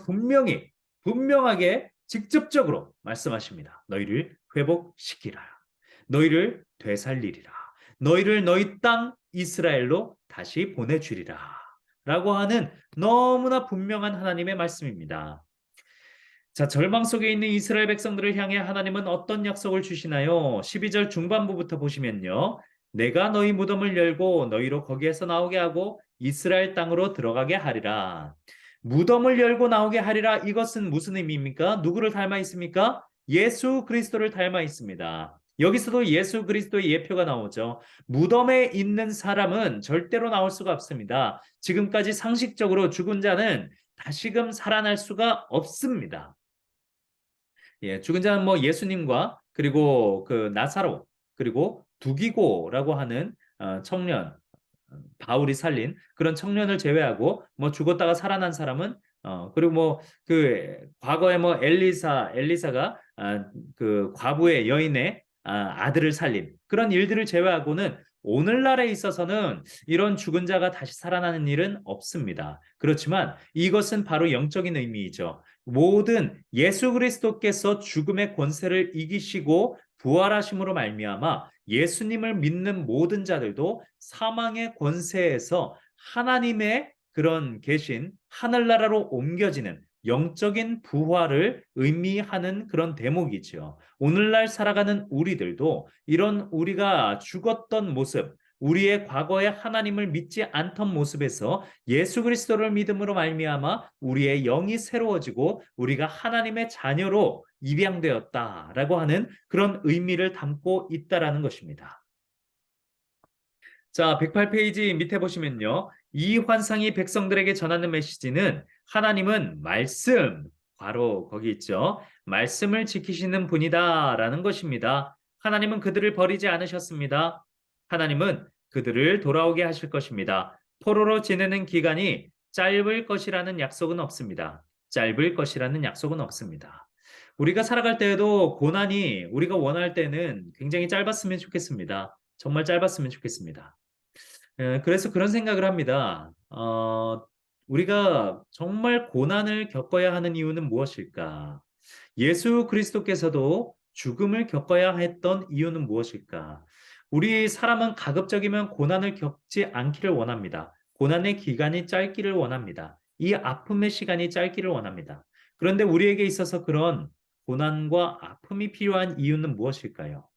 Speaker 1: 분명하게 직접적으로 말씀하십니다. 너희를 회복시키라. 너희를 되살리리라. 너희를 너희 땅 이스라엘로 다시 보내주리라. 라고 하는 너무나 분명한 하나님의 말씀입니다. 자, 절망 속에 있는 이스라엘 백성들을 향해 하나님은 어떤 약속을 주시나요? 12절 중반부부터 보시면요. 내가 너희 무덤을 열고 너희로 거기에서 나오게 하고 이스라엘 땅으로 들어가게 하리라. 무덤을 열고 나오게 하리라. 이것은 무슨 의미입니까? 누구를 닮아 있습니까? 예수 그리스도를 닮아 있습니다. 여기서도 예수 그리스도의 예표가 나오죠. 무덤에 있는 사람은 절대로 나올 수가 없습니다. 지금까지 상식적으로 죽은 자는 다시금 살아날 수가 없습니다. 예, 죽은 자는 뭐 예수님과 그리고 그 나사로 그리고 두기고라고 하는 청년 바울이 살린 그런 청년을 제외하고 뭐 죽었다가 살아난 사람은 그리고 뭐 그 과거에 뭐 엘리사가 그 과부의 여인의 아들을 살린 그런 일들을 제외하고는 오늘날에 있어서는 이런 죽은 자가 다시 살아나는 일은 없습니다. 그렇지만 이것은 바로 영적인 의미이죠. 모든 예수 그리스도께서 죽음의 권세를 이기시고 부활하심으로 말미암아 예수님을 믿는 모든 자들도 사망의 권세에서 하나님의 그런 계신 하늘나라로 옮겨지는 영적인 부활을 의미하는 그런 대목이죠. 오늘날 살아가는 우리들도 이런 우리가 죽었던 모습, 우리의 과거에 하나님을 믿지 않던 모습에서 예수 그리스도를 믿음으로 말미암아 우리의 영이 새로워지고 우리가 하나님의 자녀로 입양되었다라고 하는 그런 의미를 담고 있다라는 것입니다. 자, 108페이지 밑에 보시면요. 이 환상이 백성들에게 전하는 메시지는 하나님은 말씀, 바로 거기 있죠. 말씀을 지키시는 분이다라는 것입니다. 하나님은 그들을 버리지 않으셨습니다. 하나님은 그들을 돌아오게 하실 것입니다. 포로로 지내는 기간이 짧을 것이라는 약속은 없습니다. 짧을 것이라는 약속은 없습니다. 우리가 살아갈 때에도 고난이 우리가 원할 때는 굉장히 짧았으면 좋겠습니다. 정말 짧았으면 좋겠습니다. 그래서 그런 생각을 합니다. 우리가 정말 고난을 겪어야 하는 이유는 무엇일까? 예수 그리스도께서도 죽음을 겪어야 했던 이유는 무엇일까? 우리 사람은 가급적이면 고난을 겪지 않기를 원합니다. 고난의 기간이 짧기를 원합니다. 이 아픔의 시간이 짧기를 원합니다. 그런데 우리에게 있어서 그런 고난과 아픔이 필요한 이유는 무엇일까요?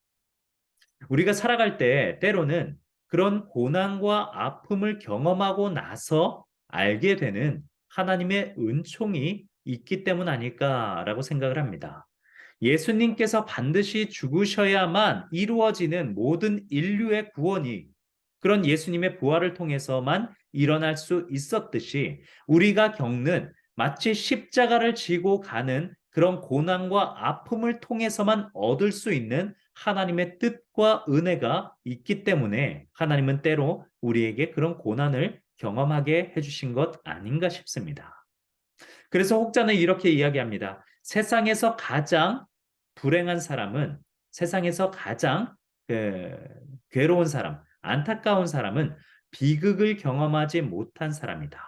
Speaker 1: 우리가 살아갈 때 때로는 그런 고난과 아픔을 경험하고 나서 알게 되는 하나님의 은총이 있기 때문 아닐까라고 생각을 합니다. 예수님께서 반드시 죽으셔야만 이루어지는 모든 인류의 구원이 그런 예수님의 부활을 통해서만 일어날 수 있었듯이 우리가 겪는 마치 십자가를 지고 가는 그런 고난과 아픔을 통해서만 얻을 수 있는 하나님의 뜻과 은혜가 있기 때문에 하나님은 때로 우리에게 그런 고난을 경험하게 해주신 것 아닌가 싶습니다. 그래서 혹자는 이렇게 이야기합니다. 세상에서 가장 불행한 사람은 세상에서 가장 그, 괴로운 사람, 안타까운 사람은 비극을 경험하지 못한 사람이다.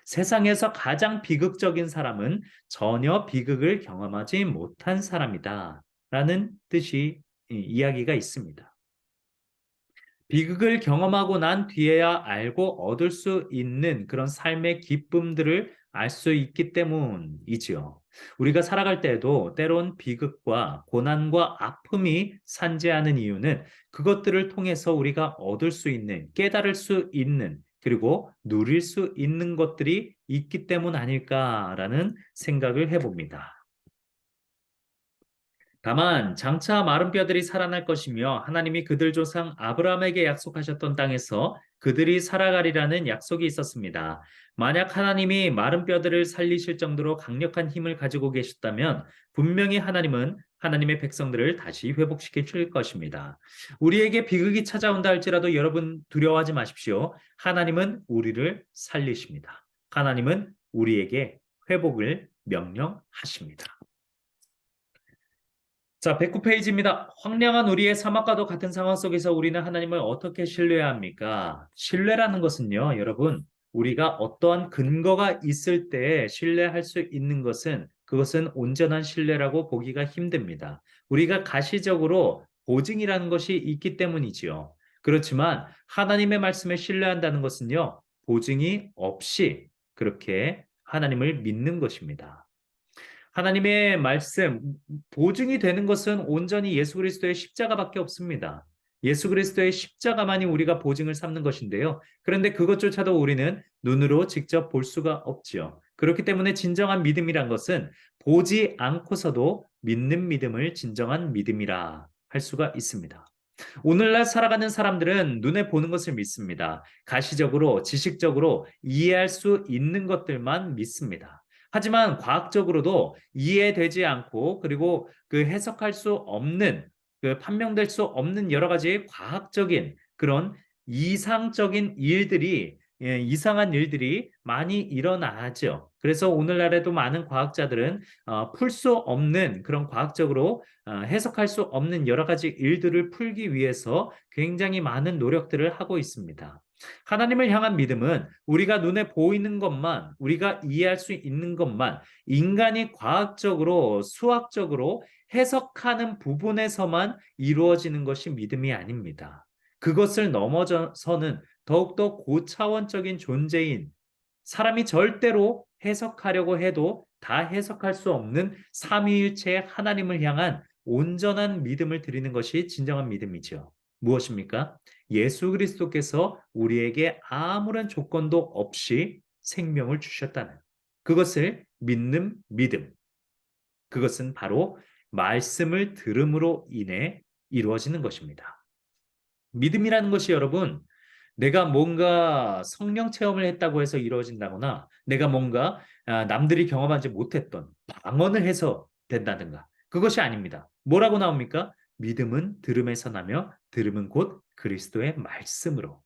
Speaker 1: 세상에서 가장 비극적인 사람은 전혀 비극을 경험하지 못한 사람이다. 라는 뜻이 이야기가 있습니다. 비극을 경험하고 난 뒤에야 알고 얻을 수 있는 그런 삶의 기쁨들을 알 수 있기 때문이지요. 우리가 살아갈 때에도 때론 비극과 고난과 아픔이 산재하는 이유는 그것들을 통해서 우리가 얻을 수 있는, 깨달을 수 있는, 그리고 누릴 수 있는 것들이 있기 때문 아닐까라는 생각을 해봅니다. 다만 장차 마른 뼈들이 살아날 것이며 하나님이 그들 조상 아브라함에게 약속하셨던 땅에서 그들이 살아가리라는 약속이 있었습니다. 만약 하나님이 마른 뼈들을 살리실 정도로 강력한 힘을 가지고 계셨다면 분명히 하나님은 하나님의 백성들을 다시 회복시켜 줄 것입니다. 우리에게 비극이 찾아온다 할지라도 여러분 두려워하지 마십시오. 하나님은 우리를 살리십니다. 하나님은 우리에게 회복을 명령하십니다. 자, 109페이지입니다. 황량한 우리의 사막과도 같은 상황 속에서 우리는 하나님을 어떻게 신뢰해야 합니까? 신뢰라는 것은요, 여러분, 우리가 어떠한 근거가 있을 때 신뢰할 수 있는 것은 그것은 온전한 신뢰라고 보기가 힘듭니다. 우리가 가시적으로 보증이라는 것이 있기 때문이지요. 그렇지만 하나님의 말씀에 신뢰한다는 것은요, 보증이 없이 그렇게 하나님을 믿는 것입니다. 하나님의 말씀, 보증이 되는 것은 온전히 예수 그리스도의 십자가밖에 없습니다. 예수 그리스도의 십자가만이 우리가 보증을 삼는 것인데요. 그런데 그것조차도 우리는 눈으로 직접 볼 수가 없지요. 그렇기 때문에 진정한 믿음이란 것은 보지 않고서도 믿는 믿음을 진정한 믿음이라 할 수가 있습니다. 오늘날 살아가는 사람들은 눈에 보는 것을 믿습니다. 가시적으로, 지식적으로 이해할 수 있는 것들만 믿습니다. 하지만 과학적으로도 이해되지 않고 그리고 그 해석할 수 없는 그 판명될 수 없는 여러 가지 과학적인 그런 이상적인 일들이 이상한 일들이 많이 일어나죠. 그래서 오늘날에도 많은 과학자들은 풀 수 없는 그런 과학적으로 해석할 수 없는 여러 가지 일들을 풀기 위해서 굉장히 많은 노력들을 하고 있습니다. 하나님을 향한 믿음은 우리가 눈에 보이는 것만, 우리가 이해할 수 있는 것만, 인간이 과학적으로, 수학적으로 해석하는 부분에서만 이루어지는 것이 믿음이 아닙니다. 그것을 넘어서는 더욱더 고차원적인 존재인 사람이 절대로 해석하려고 해도 다 해석할 수 없는 삼위일체의 하나님을 향한 온전한 믿음을 드리는 것이 진정한 믿음이죠. 무엇입니까? 예수 그리스도께서 우리에게 아무런 조건도 없이 생명을 주셨다는 그것을 믿는 믿음. 그것은 바로 말씀을 들음으로 인해 이루어지는 것입니다. 믿음이라는 것이 여러분, 내가 뭔가 성령 체험을 했다고 해서 이루어진다거나 내가 뭔가 남들이 경험하지 못했던 방언을 해서 된다든가 그것이 아닙니다. 뭐라고 나옵니까? 믿음은 들음에서 나며 들음은 곧 그리스도의 말씀으로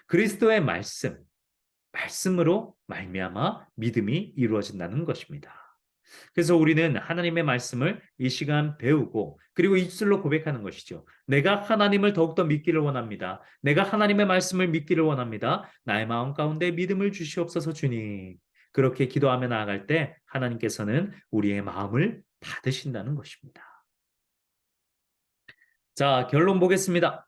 Speaker 1: 그리스도의 말씀으로 말미암아 믿음이 이루어진다는 것입니다. 그래서 우리는 하나님의 말씀을 이 시간 배우고 그리고 입술로 고백하는 것이죠. 내가 하나님을 더욱더 믿기를 원합니다. 내가 하나님의 말씀을 믿기를 원합니다. 나의 마음 가운데 믿음을 주시옵소서 주님. 그렇게 기도하며 나아갈 때 하나님께서는 우리의 마음을 받으신다는 것입니다. 자, 결론 보겠습니다.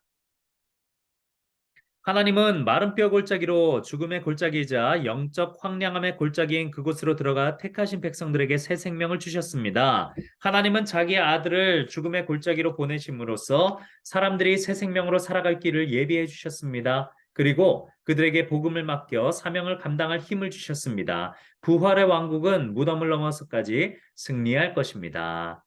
Speaker 1: 하나님은 마른 뼈 골짜기로 죽음의 골짜기이자 영적 황량함의 골짜기인 그곳으로 들어가 택하신 백성들에게 새 생명을 주셨습니다. 하나님은 자기 아들을 죽음의 골짜기로 보내심으로써 사람들이 새 생명으로 살아갈 길을 예비해 주셨습니다. 그리고 그들에게 복음을 맡겨 사명을 감당할 힘을 주셨습니다. 부활의 왕국은 무덤을 넘어서까지 승리할 것입니다.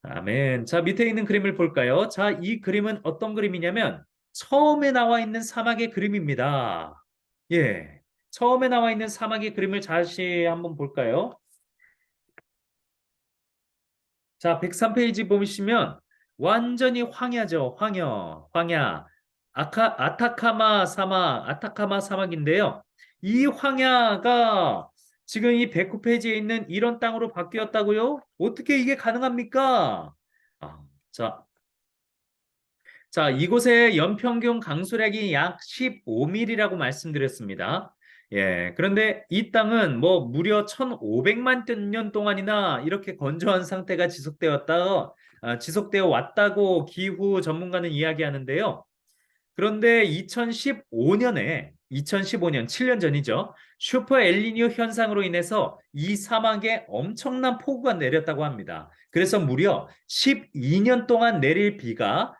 Speaker 1: 아멘. 자, 밑에 있는 그림을 볼까요? 자, 이 그림은 어떤 그림이냐면 처음에 나와 있는 사막의 그림입니다. 예. 처음에 나와 있는 사막의 그림을 다시 한번 볼까요? 자, 103페이지 보시면 완전히 황야죠. 황야. 아타카마 사막인데요. 이 황야가 지금 이 109페이지에 있는 이런 땅으로 바뀌었다고요? 어떻게 이게 가능합니까? 아, 자, 이곳의 연평균 강수량이 약 15mm라고 말씀드렸습니다. 예, 그런데 이 땅은 뭐 무려 1500만 년 동안이나 이렇게 건조한 상태가 지속되어 왔다고 기후 전문가는 이야기하는데요. 그런데 2015년, 7년 전이죠. 슈퍼 엘니뇨 현상으로 인해서 이 사막에 엄청난 폭우가 내렸다고 합니다. 그래서 무려 12년 동안 내릴 비가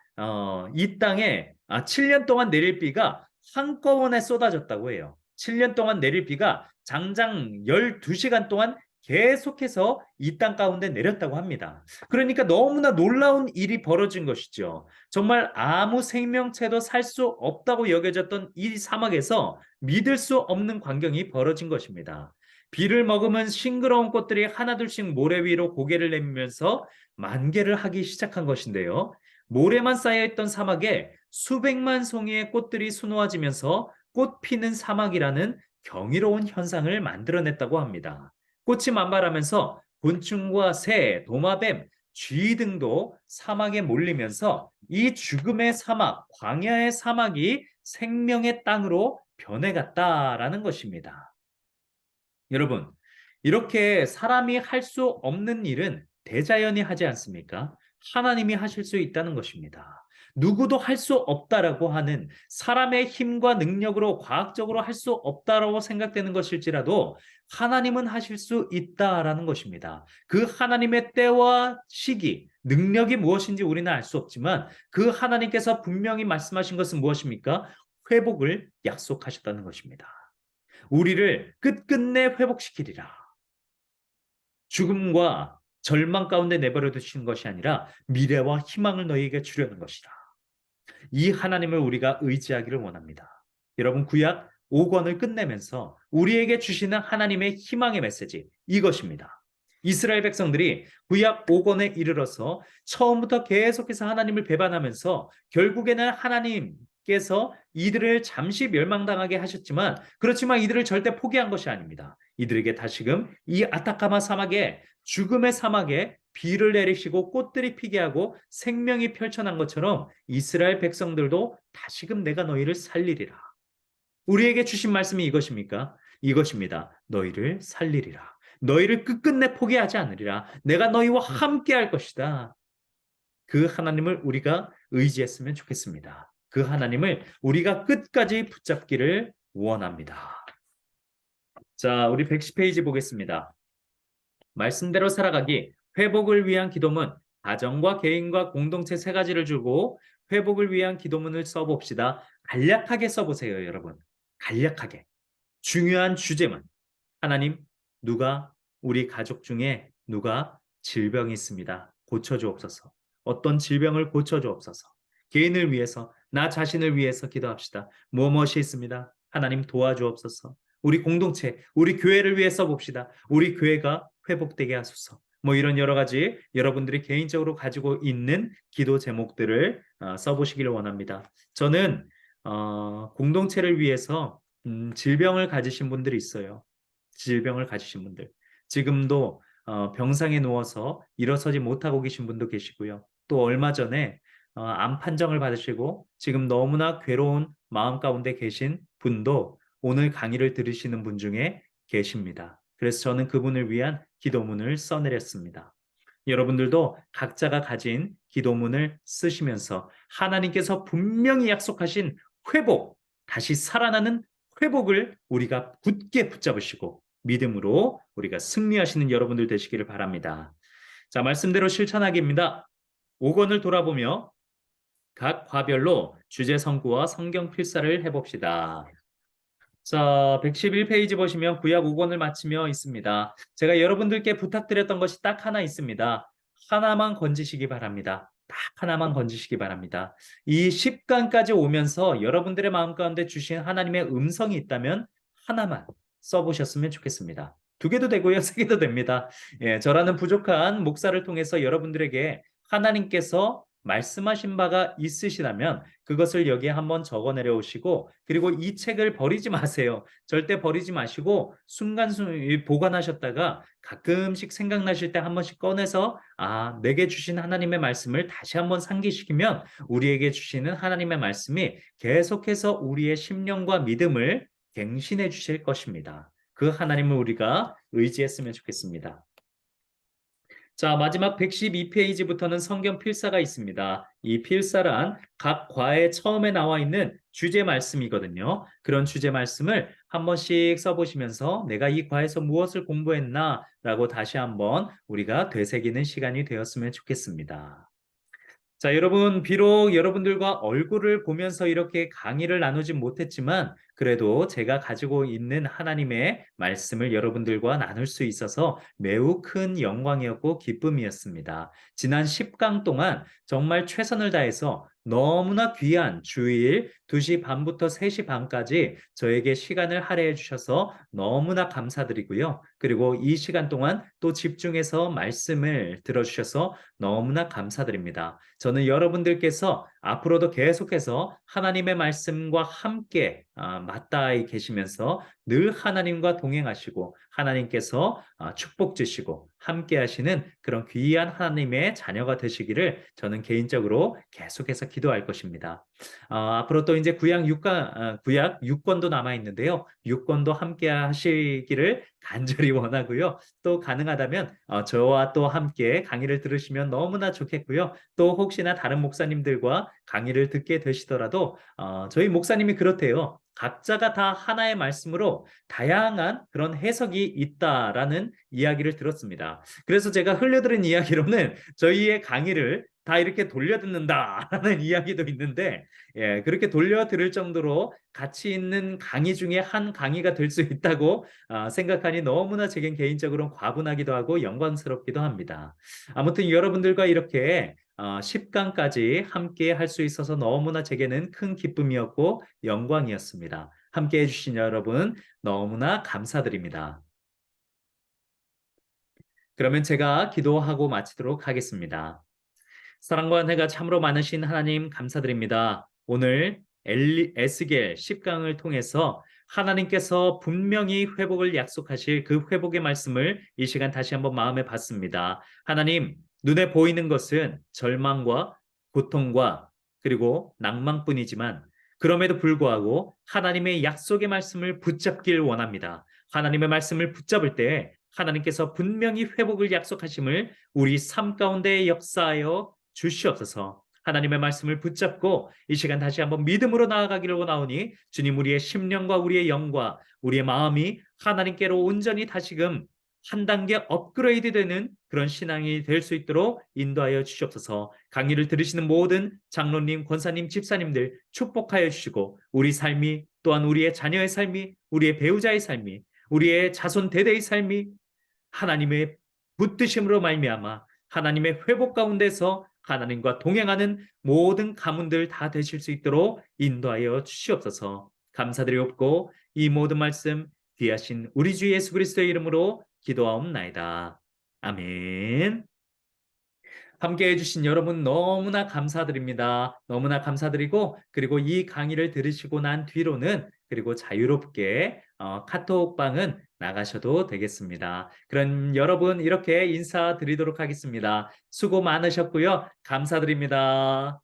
Speaker 1: 이 땅에 7년 동안 내릴 비가 한꺼번에 쏟아졌다고 해요. 7년 동안 내릴 비가 장장 12시간 동안 계속해서 이 땅 가운데 내렸다고 합니다. 그러니까 너무나 놀라운 일이 벌어진 것이죠. 정말 아무 생명체도 살 수 없다고 여겨졌던 이 사막에서 믿을 수 없는 광경이 벌어진 것입니다. 비를 머금은 싱그러운 꽃들이 하나둘씩 모래 위로 고개를 내밀면서 만개를 하기 시작한 것인데요. 모래만 쌓여있던 사막에 수백만 송이의 꽃들이 수놓아지면서 꽃 피는 사막이라는 경이로운 현상을 만들어냈다고 합니다. 꽃이 만발하면서 곤충과 새, 도마뱀, 쥐 등도 사막에 몰리면서 이 죽음의 사막, 광야의 사막이 생명의 땅으로 변해갔다라는 것입니다. 여러분, 이렇게 사람이 할 수 없는 일은 대자연이 하지 않습니까? 하나님이 하실 수 있다는 것입니다. 누구도 할 수 없다라고 하는 사람의 힘과 능력으로 과학적으로 할 수 없다라고 생각되는 것일지라도 하나님은 하실 수 있다라는 것입니다. 그 하나님의 때와 시기, 능력이 무엇인지 우리는 알 수 없지만 그 하나님께서 분명히 말씀하신 것은 무엇입니까? 회복을 약속하셨다는 것입니다. 우리를 끝끝내 회복시키리라. 죽음과 절망 가운데 내버려 두시는 것이 아니라 미래와 희망을 너희에게 주려는 것이라. 이 하나님을 우리가 의지하기를 원합니다. 여러분, 구약 5권을 끝내면서 우리에게 주시는 하나님의 희망의 메시지, 이것입니다. 이스라엘 백성들이 구약 5권에 이르러서 처음부터 계속해서 하나님을 배반하면서 결국에는 하나님께서 이들을 잠시 멸망당하게 하셨지만, 그렇지만 이들을 절대 포기한 것이 아닙니다. 이들에게 다시금 이 아타카마 사막에, 죽음의 사막에 비를 내리시고 꽃들이 피게 하고 생명이 펼쳐난 것처럼 이스라엘 백성들도 다시금 내가 너희를 살리리라. 우리에게 주신 말씀이 이것입니까? 이것입니다. 너희를 살리리라. 너희를 끝끝내 포기하지 않으리라. 내가 너희와 함께 할 것이다. 그 하나님을 우리가 의지했으면 좋겠습니다. 그 하나님을 우리가 끝까지 붙잡기를 원합니다. 자, 우리 110페이지 보겠습니다. 말씀대로 살아가기, 회복을 위한 기도문, 가정과 개인과 공동체 세 가지를 주고 회복을 위한 기도문을 써봅시다. 간략하게 써보세요, 여러분. 간략하게. 중요한 주제만. 하나님, 우리 가족 중에 누가 질병이 있습니다. 고쳐주옵소서. 어떤 질병을 고쳐주옵소서. 개인을 위해서, 나 자신을 위해서 기도합시다. 무엇이 있습니다. 하나님 도와주옵소서. 우리 공동체, 우리 교회를 위해서 봅시다. 우리 교회가 회복되게 하소서. 뭐 이런 여러 가지 여러분들이 개인적으로 가지고 있는 기도 제목들을 써보시기를 원합니다. 저는 공동체를 위해서 질병을 가지신 분들이 있어요. 질병을 가지신 분들. 지금도 병상에 누워서 일어서지 못하고 계신 분도 계시고요. 또 얼마 전에 암 판정을 받으시고 지금 너무나 괴로운 마음 가운데 계신 분도 오늘 강의를 들으시는 분 중에 계십니다. 그래서 저는 그분을 위한 기도문을 써내렸습니다. 여러분들도 각자가 가진 기도문을 쓰시면서 하나님께서 분명히 약속하신 회복, 다시 살아나는 회복을 우리가 굳게 붙잡으시고 믿음으로 우리가 승리하시는 여러분들 되시기를 바랍니다. 자, 말씀대로 실천하기입니다. 5권을 돌아보며 각 과별로 주제 성구와 성경 필사를 해봅시다. 자, 111페이지 보시면 구약 5권을 마치며 있습니다. 제가 여러분들께 부탁드렸던 것이 딱 하나 있습니다. 하나만 건지시기 바랍니다. 딱 하나만 건지시기 바랍니다. 이 10강까지 오면서 여러분들의 마음 가운데 주신 하나님의 음성이 있다면 하나만 써보셨으면 좋겠습니다. 2개도 되고요, 3개도 됩니다. 예, 저라는 부족한 목사를 통해서 여러분들에게 하나님께서 말씀하신 바가 있으시다면 그것을 여기에 한번 적어 내려오시고, 그리고 이 책을 버리지 마세요. 절대 버리지 마시고 순간순간 보관하셨다가 가끔씩 생각나실 때 한 번씩 꺼내서 내게 주신 하나님의 말씀을 다시 한번 상기시키면 우리에게 주시는 하나님의 말씀이 계속해서 우리의 심령과 믿음을 갱신해 주실 것입니다. 그 하나님을 우리가 의지했으면 좋겠습니다. 자, 마지막 112페이지부터는 성경 필사가 있습니다. 이 필사란 각 과의 처음에 나와 있는 주제 말씀이거든요. 그런 주제 말씀을 한 번씩 써보시면서 내가 이 과에서 무엇을 공부했나 라고 다시 한번 우리가 되새기는 시간이 되었으면 좋겠습니다. 자, 여러분, 비록 여러분들과 얼굴을 보면서 이렇게 강의를 나누지 못했지만 그래도 제가 가지고 있는 하나님의 말씀을 여러분들과 나눌 수 있어서 매우 큰 영광이었고 기쁨이었습니다. 지난 10강 동안 정말 최선을 다해서 너무나 귀한 주일 2시 반부터 3시 반까지 저에게 시간을 할애해 주셔서 너무나 감사드리고요. 그리고 이 시간 동안 또 집중해서 말씀을 들어주셔서 너무나 감사드립니다. 저는 여러분들께서 앞으로도 계속해서 하나님의 말씀과 함께 맞닿아 계시면서 늘 하나님과 동행하시고 하나님께서 축복 주시고 함께 하시는 그런 귀한 하나님의 자녀가 되시기를 저는 개인적으로 계속해서 기도할 것입니다. 앞으로 또 이제 구약 6권도 남아 있는데요. 6권도 함께 하시기를 간절히 원하고요. 또 가능하다면 저와 또 함께 강의를 들으시면 너무나 좋겠고요. 또 혹시나 다른 목사님들과 강의를 듣게 되시더라도 저희 목사님이 그렇대요. 각자가 다 하나의 말씀으로 다양한 그런 해석이 있다라는 이야기를 들었습니다. 그래서 제가 흘려들은 이야기로는 저희의 강의를 다 이렇게 돌려 듣는다라는 이야기도 있는데, 예, 그렇게 돌려 들을 정도로 가치 있는 강의 중에 한 강의가 될 수 있다고 생각하니 너무나 제겐 개인적으로 과분하기도 하고 영광스럽기도 합니다. 아무튼 여러분들과 이렇게 10강까지 함께 할 수 있어서 너무나 제게는 큰 기쁨이었고 영광이었습니다. 함께 해주신 여러분 너무나 감사드립니다. 그러면 제가 기도하고 마치도록 하겠습니다. 사랑과 은혜가 참으로 많으신 하나님 감사드립니다. 오늘 에스겔 10강을 통해서 하나님께서 분명히 회복을 약속하실 그 회복의 말씀을 이 시간 다시 한번 마음에 받습니다. 하나님, 눈에 보이는 것은 절망과 고통과 그리고 낭만뿐이지만 그럼에도 불구하고 하나님의 약속의 말씀을 붙잡길 원합니다. 하나님의 말씀을 붙잡을 때 하나님께서 분명히 회복을 약속하심을 우리 삶 가운데 역사하여 주시옵소서. 하나님의 말씀을 붙잡고 이 시간 다시 한번 믿음으로 나아가기를 원하오니 주님, 우리의 심령과 우리의 영과 우리의 마음이 하나님께로 온전히 다시금 한 단계 업그레이드 되는 그런 신앙이 될 수 있도록 인도하여 주시옵소서. 강의를 들으시는 모든 장로님, 권사님, 집사님들 축복하여 주시고 우리 삶이 또한 우리의 자녀의 삶이 우리의 배우자의 삶이 우리의 자손 대대의 삶이 하나님의 붙드심으로 말미암아 하나님의 회복 가운데서 하나님과 동행하는 모든 가문들 다 되실 수 있도록 인도하여 주시옵소서. 감사드리옵고 이 모든 말씀 귀하신 우리 주 예수 그리스도의 이름으로 기도하옵나이다. 아멘. 함께 해주신 여러분 너무나 감사드립니다. 너무나 감사드리고 그리고 이 강의를 들으시고 난 뒤로는 그리고 자유롭게 카톡방은 나가셔도 되겠습니다. 그럼 여러분 이렇게 인사드리도록 하겠습니다. 수고 많으셨고요. 감사드립니다.